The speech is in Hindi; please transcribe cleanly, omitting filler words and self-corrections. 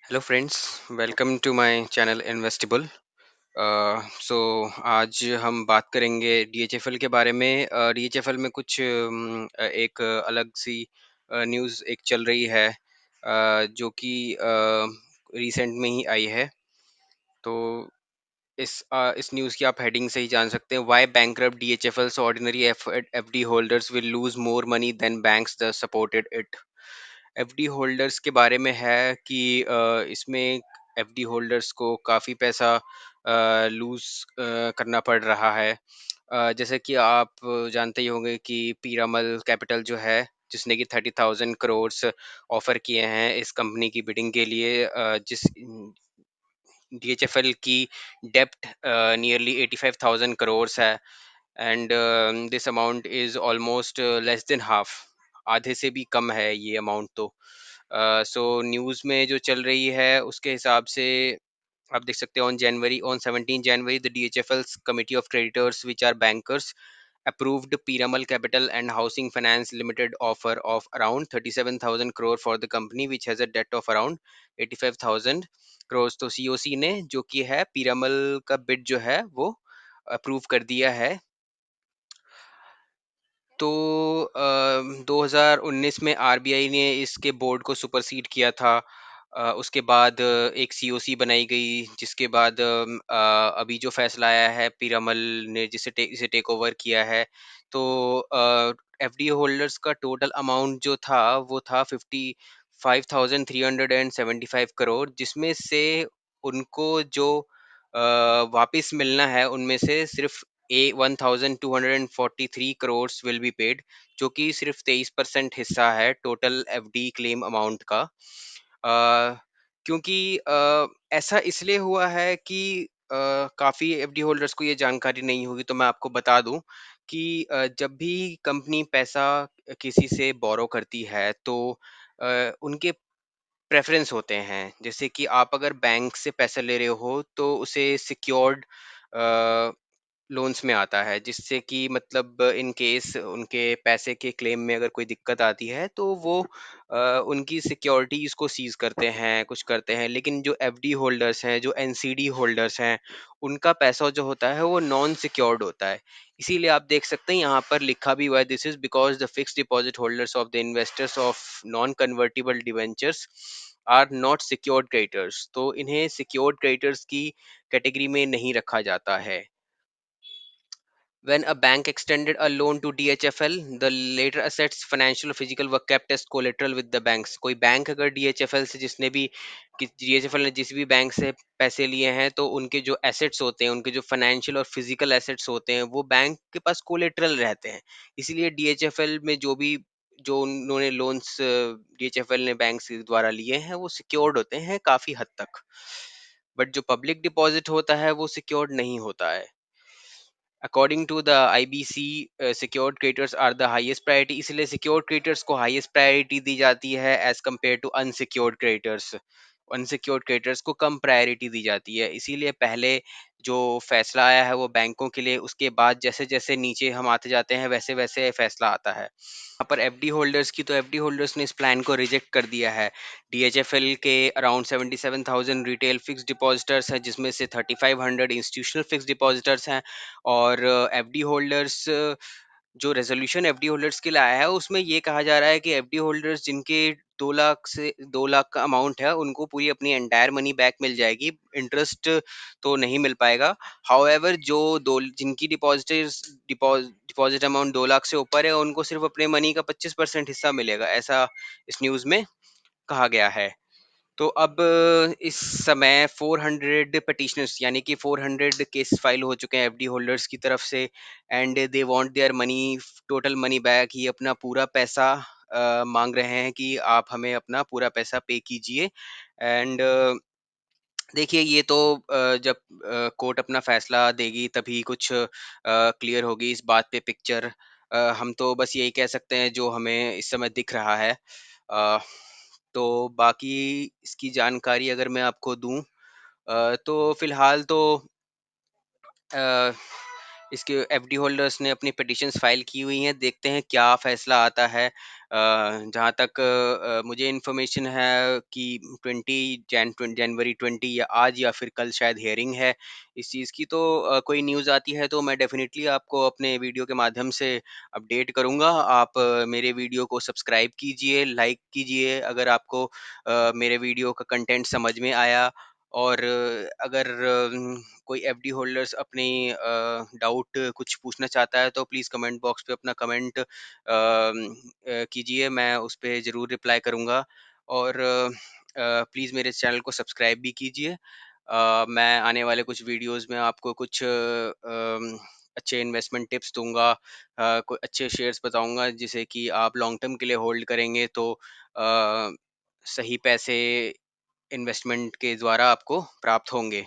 Hello friends, welcome to my channel Investable. So आज हम बात करेंगे डीएचएफएल के बारे में। डीएचएफएल में कुछ एक अलग सी न्यूज़ एक चल रही है, जो कि रिसेंट में ही आई है। तो इस न्यूज़ की आप हेडिंग से ही जान सकते हैं, why bankrupt DHFL's ordinary FD holders will lose more money than banks the supported it. FD holders के बारे में है कि इसमें एफडी होल्डर्स को काफ़ी पैसा लूज करना पड़ रहा है। जैसे कि आप जानते ही होंगे कि पीरामल कैपिटल जो है, जिसने कि 30,000 करोड़ ऑफर किए हैं इस कंपनी की बिडिंग के लिए, जिस डीएचएफएल की डेप्ट नियरली 85,000 करोड़ है। And this amount is almost less than half, आधे से भी कम है ये अमाउंट। तो सो न्यूज़ में जो चल रही है उसके हिसाब से आप देख सकते हो, on 17 January the DHFL's committee of creditors which are bankers approved Piramal Capital and Housing Finance Limited offer of around 37,000 crore for the company which has a debt of around 85,000 crores। तो सीओसी ने जो कि है पीरामल का बिड जो है वो अप्रूव कर दिया है। तो 2019 में आरबीआई ने इसके बोर्ड को सुपरसीड किया था। उसके बाद एक सीओसी बनाई गई, जिसके बाद अभी जो फैसला आया है पीरामल ने इसे टेक ओवर किया है। तो एफडी होल्डर्स का टोटल अमाउंट जो था वो था 55,375 करोड़, जिसमें से उनको जो वापस मिलना है उनमें से सिर्फ 1,243 करोड़ विल बी पेड, जो कि सिर्फ 23% हिस्सा है टोटल एफडी क्लेम अमाउंट का। क्योंकि ऐसा इसलिए हुआ है कि काफ़ी एफडी होल्डर्स को ये जानकारी नहीं होगी, तो मैं आपको बता दूं कि जब भी कंपनी पैसा किसी से बोरो करती है तो उनके प्रेफरेंस होते हैं। जैसे कि आप अगर बैंक से पैसा ले रहे हो तो उसे सिक्योर्ड लोन्स में आता है, जिससे कि मतलब इन केस उनके पैसे के क्लेम में अगर कोई दिक्कत आती है तो वो उनकी सिक्योरिटीज को सीज करते हैं, कुछ करते हैं। लेकिन जो एफडी होल्डर्स हैं, जो एनसीडी होल्डर्स हैं, उनका पैसा जो होता है वो नॉन सिक्योर्ड होता है। इसीलिए आप देख सकते हैं यहाँ पर लिखा भी हुआ है, this is because the fix deposit holders of the investors of non convertible debentures are not secured creditors. तो इन्हें सिक्योर्ड क्रेडिटर्स की कैटेगरी में नहीं रखा जाता है। When a bank extended a loan to DHFL, the later assets, financial or physical, were kept as collateral with the banks। कोई बैंक अगर DHFL से जिसने भी DHFL ने जिस भी बैंक से पैसे लिए हैं, तो उनके जो एसेट्स होते हैं, उनके जो फाइनेंशियल और फिजिकल एसेट्स होते हैं, वो बैंक के पास कोलेटरल रहते हैं। इसीलिए DHFL में जो उन्होंने लोन्स DHFL ने बैंक के द्वारा लिए हैं वो सिक्योर्ड होते हैं काफी हद तक। बट जो पब्लिक डिपॉजिट होता है वो सिक्योर्ड नहीं होता है। According to the IBC, secured creditors are the highest priority. इसलिए सिक्योर्ड क्रेडिटर्स को हाईएस्ट प्रायोरिटी दी जाती है as compare to unsecured creditors. Unsecured creditors को कम प्रायोरिटी दी जाती है। इसीलिए पहले जो फैसला आया है वो बैंकों के लिए, उसके बाद जैसे जैसे नीचे हम आते जाते हैं वैसे वैसे फैसला आता है। यहाँ पर एफडी होल्डर्स की, तो एफडी होल्डर्स ने इस प्लान को रिजेक्ट कर दिया है। डीएचएफएल के अराउंड 77,000 रिटेल फिक्स डिपॉजिटर्स हैं, जिसमें से 3,500 इंस्टीट्यूशनल फिक्स डिपॉजिटर्स हैं। और एफडी होल्डर्स, जो रेजोल्यूशन एफडी होल्डर्स के लिए आया है उसमें ये कहा जा रहा है कि एफडी होल्डर्स जिनके 2 लाख का अमाउंट है उनको पूरी अपनी एंटायर मनी बैक मिल जाएगी, इंटरेस्ट तो नहीं मिल पाएगा। हाउएवर जो दो जिनकी डिपॉजिट अमाउंट 2 लाख से ऊपर है उनको सिर्फ अपने मनी का 25% हिस्सा मिलेगा, ऐसा इस न्यूज़ में कहा गया है। तो अब इस समय 400 पटिशनर्स, यानी कि 400 केस फाइल हो चुके हैं एफडी होल्डर्स की तरफ से। And they want their money, total money back. ये अपना पूरा पैसा मांग रहे हैं कि आप हमें अपना पूरा पैसा पे कीजिए। एंड देखिए, ये तो जब कोर्ट अपना फैसला देगी तभी कुछ क्लियर होगी इस बात पे पिक्चर। हम तो बस यही कह सकते हैं जो हमें इस समय दिख रहा है। अ, तो बाकी इसकी जानकारी अगर मैं आपको दूं, तो फिलहाल तो अ, इसके एफडी होल्डर्स ने अपनी पिटिशंस फाइल की हुई हैं, देखते हैं क्या फैसला आता है। जहाँ तक मुझे इन्फॉर्मेशन है कि 20 जनवरी 20 या आज या फिर कल शायद हियरिंग है इस चीज़ की। तो कोई न्यूज़ आती है तो मैं डेफिनेटली आपको अपने वीडियो के माध्यम से अपडेट करूँगा। आप मेरे वीडियो को सब्सक्राइब कीजिए, लाइक कीजिए अगर आपको मेरे वीडियो का कंटेंट समझ में आया। और अगर कोई एफडी होल्डर्स अपनी डाउट कुछ पूछना चाहता है तो प्लीज़ कमेंट बॉक्स पे अपना कमेंट कीजिए, मैं उस पे ज़रूर रिप्लाई करूँगा। और प्लीज़ मेरे चैनल को सब्सक्राइब भी कीजिए। मैं आने वाले कुछ वीडियोज़ में आपको कुछ अच्छे इन्वेस्टमेंट टिप्स दूँगा, कोई अच्छे शेयर्स बताऊँगा जिसे कि आप लॉन्ग टर्म के लिए होल्ड करेंगे तो सही पैसे इन्वेस्टमेंट के द्वारा आपको प्राप्त होंगे।